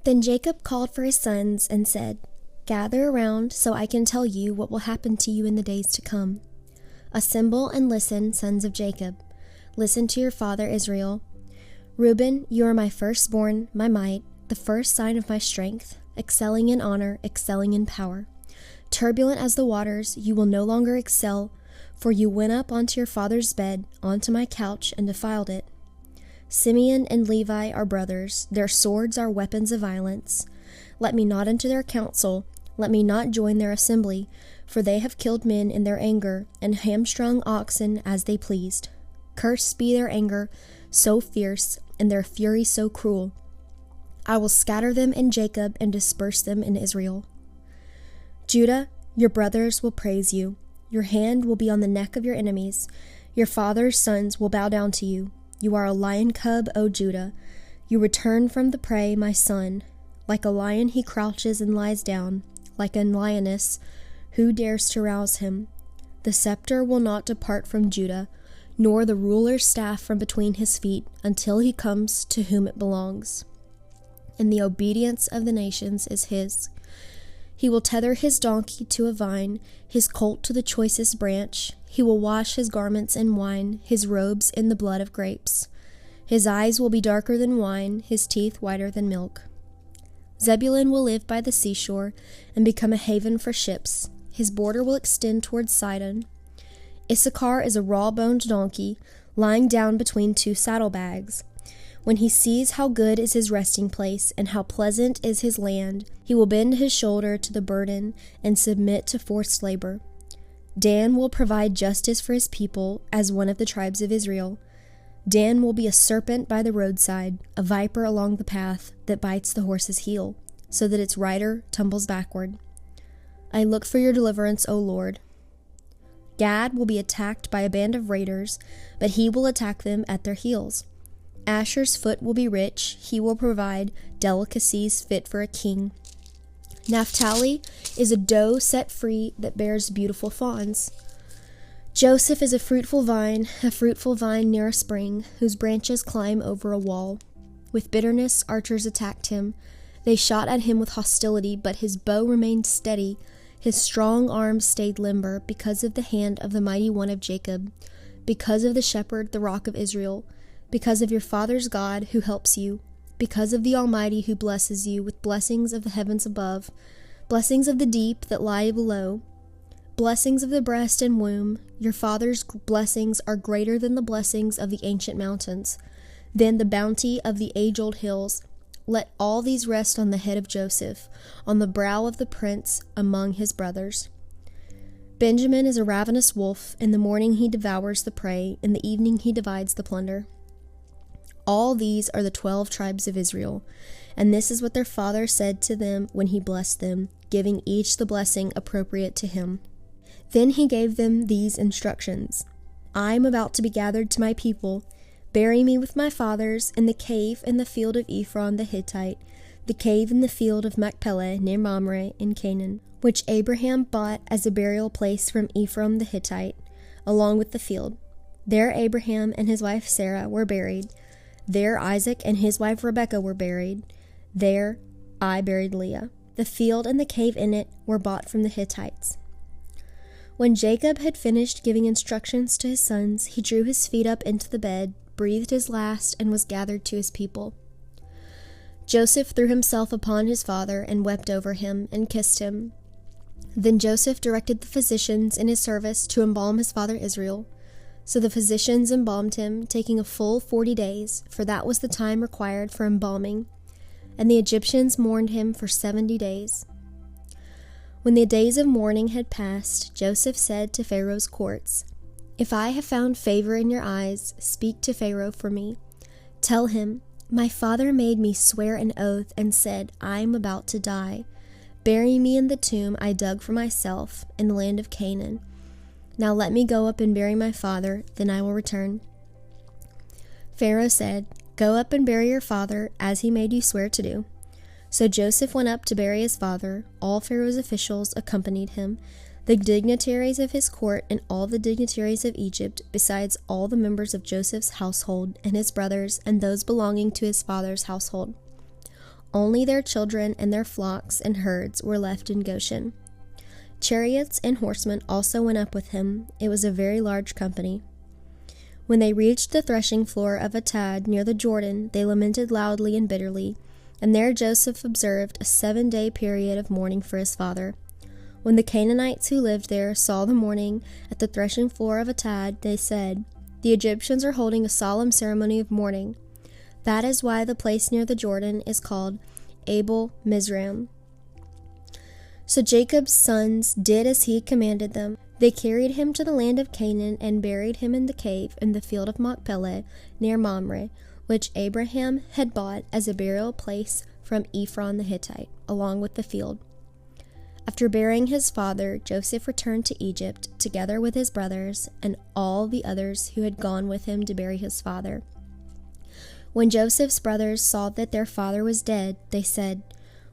Then Jacob called for his sons and said, "Gather around so I can tell you what will happen to you in the days to come. Assemble and listen, sons of Jacob. Listen to your father Israel. Reuben, you are my firstborn, my might, the first sign of my strength, excelling in honor, excelling in power. Turbulent as the waters, you will no longer excel, for you went up onto your father's bed, onto my couch, and defiled it. Simeon and Levi are brothers, their swords are weapons of violence. Let me not enter their council, let me not join their assembly, for they have killed men in their anger, and hamstrung oxen as they pleased. Cursed be their anger, so fierce, and their fury so cruel. I will scatter them in Jacob and disperse them in Israel. Judah, your brothers will praise you. Your hand will be on the neck of your enemies. Your father's sons will bow down to you. You are a lion cub, O Judah. You return from the prey, my son. Like a lion he crouches and lies down. Like a lioness, who dares to rouse him? The scepter will not depart from Judah, nor the ruler's staff from between his feet, until he comes to whom it belongs. And the obedience of the nations is his. He will tether his donkey to a vine, his colt to the choicest branch. He will wash his garments in wine, his robes in the blood of grapes. His eyes will be darker than wine, his teeth whiter than milk. Zebulun will live by the seashore and become a haven for ships. His border will extend towards Sidon. Issachar is a raw-boned donkey, lying down between two saddlebags. When he sees how good is his resting place and how pleasant is his land, he will bend his shoulder to the burden and submit to forced labor. Dan will provide justice for his people as one of the tribes of Israel. Dan will be a serpent by the roadside, a viper along the path that bites the horse's heel, so that its rider tumbles backward. I look for your deliverance, O Lord. Gad will be attacked by a band of raiders, but he will attack them at their heels. Asher's foot will be rich, he will provide delicacies fit for a king. Naphtali is a doe set free that bears beautiful fawns. Joseph is a fruitful vine near a spring, whose branches climb over a wall. With bitterness archers attacked him. They shot at him with hostility, but his bow remained steady. His strong arm stayed limber because of the hand of the mighty one of Jacob, because of the shepherd, the rock of Israel, because of your father's God who helps you, because of the Almighty who blesses you with blessings of the heavens above, blessings of the deep that lie below, blessings of the breast and womb. Your father's blessings are greater than the blessings of the ancient mountains, than the bounty of the age-old hills. Let all these rest on the head of Joseph, on the brow of the prince among his brothers. Benjamin is a ravenous wolf. In the morning he devours the prey, in the evening he divides the plunder. All these are the 12 tribes of Israel, and this is what their father said to them when he blessed them, giving each the blessing appropriate to him. Then he gave them these instructions. I am about to be gathered to my people. Bury me with my fathers in the cave in the field of Ephron the Hittite, the cave in the field of Machpelah near Mamre in Canaan, which Abraham bought as a burial place from Ephron the Hittite, along with the field. There Abraham and his wife Sarah were buried. There Isaac and his wife Rebekah were buried. There I buried Leah. The field and the cave in it were bought from the Hittites. When Jacob had finished giving instructions to his sons, he drew his feet up into the bed, breathed his last, and was gathered to his people. Joseph threw himself upon his father and wept over him and kissed him. Then Joseph directed the physicians in his service to embalm his father Israel. So the physicians embalmed him, taking a full 40 days, for that was the time required for embalming. And the Egyptians mourned him for 70 days. When the days of mourning had passed, Joseph said to Pharaoh's courts, If I have found favor in your eyes, speak to Pharaoh for me. Tell him, My father made me swear an oath and said, I am about to die. Bury me in the tomb I dug for myself in the land of Canaan. Now let me go up and bury my father, then I will return. Pharaoh said, Go up and bury your father, as he made you swear to do. So Joseph went up to bury his father. All Pharaoh's officials accompanied him, the dignitaries of his court and all the dignitaries of Egypt, besides all the members of Joseph's household and his brothers and those belonging to his father's household. Only their children and their flocks and herds were left in Goshen. Chariots and horsemen also went up with him. It was a very large company. When they reached the threshing floor of Atad near the Jordan, they lamented loudly and bitterly, and there Joseph observed a 7-day period of mourning for his father. When the Canaanites who lived there saw the mourning at the threshing floor of Atad, they said, "The Egyptians are holding a solemn ceremony of mourning." That is why the place near the Jordan is called Abel Mizraim. So Jacob's sons did as he commanded them. They carried him to the land of Canaan and buried him in the cave in the field of Machpelah near Mamre, which Abraham had bought as a burial place from Ephron the Hittite, along with the field. After burying his father, Joseph returned to Egypt together with his brothers and all the others who had gone with him to bury his father. When Joseph's brothers saw that their father was dead, they said,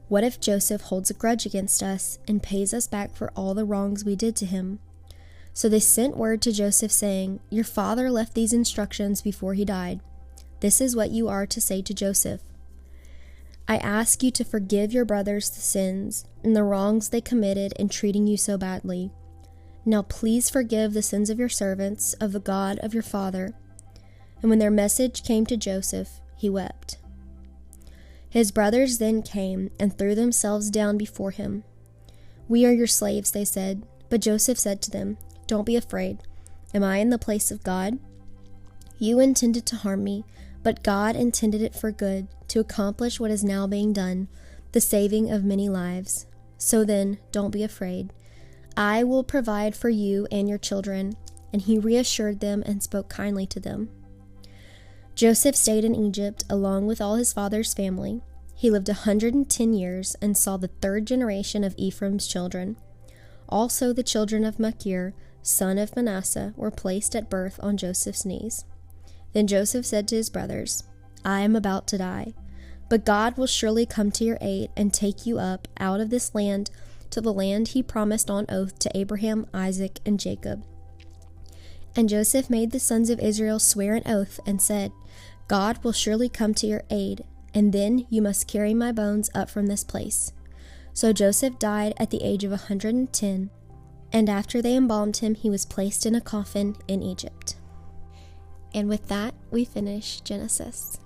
"What if Joseph holds a grudge against us and pays us back for all the wrongs we did to him?" So they sent word to Joseph saying, "Your father left these instructions before he died. This is what you are to say to Joseph. I ask you to forgive your brothers the sins and the wrongs they committed in treating you so badly. Now please forgive the sins of your servants, of the God of your father." And when their message came to Joseph, he wept. His brothers then came and threw themselves down before him. "We are your slaves," they said. But Joseph said to them, "Don't be afraid. Am I in the place of God? You intended to harm me, but God intended it for good, to accomplish what is now being done, the saving of many lives. So then, don't be afraid. I will provide for you and your children." And he reassured them and spoke kindly to them. Joseph stayed in Egypt along with all his father's family. He lived 110 years and saw the 3rd generation of Ephraim's children. Also the children of Machir, son of Manasseh, were placed at birth on Joseph's knees. Then Joseph said to his brothers, "I am about to die, but God will surely come to your aid and take you up out of this land to the land he promised on oath to Abraham, Isaac, and Jacob." And Joseph made the sons of Israel swear an oath and said, "God will surely come to your aid, and then you must carry my bones up from this place." So Joseph died at the age of 110, and after they embalmed him, he was placed in a coffin in Egypt. And with that, we finish Genesis.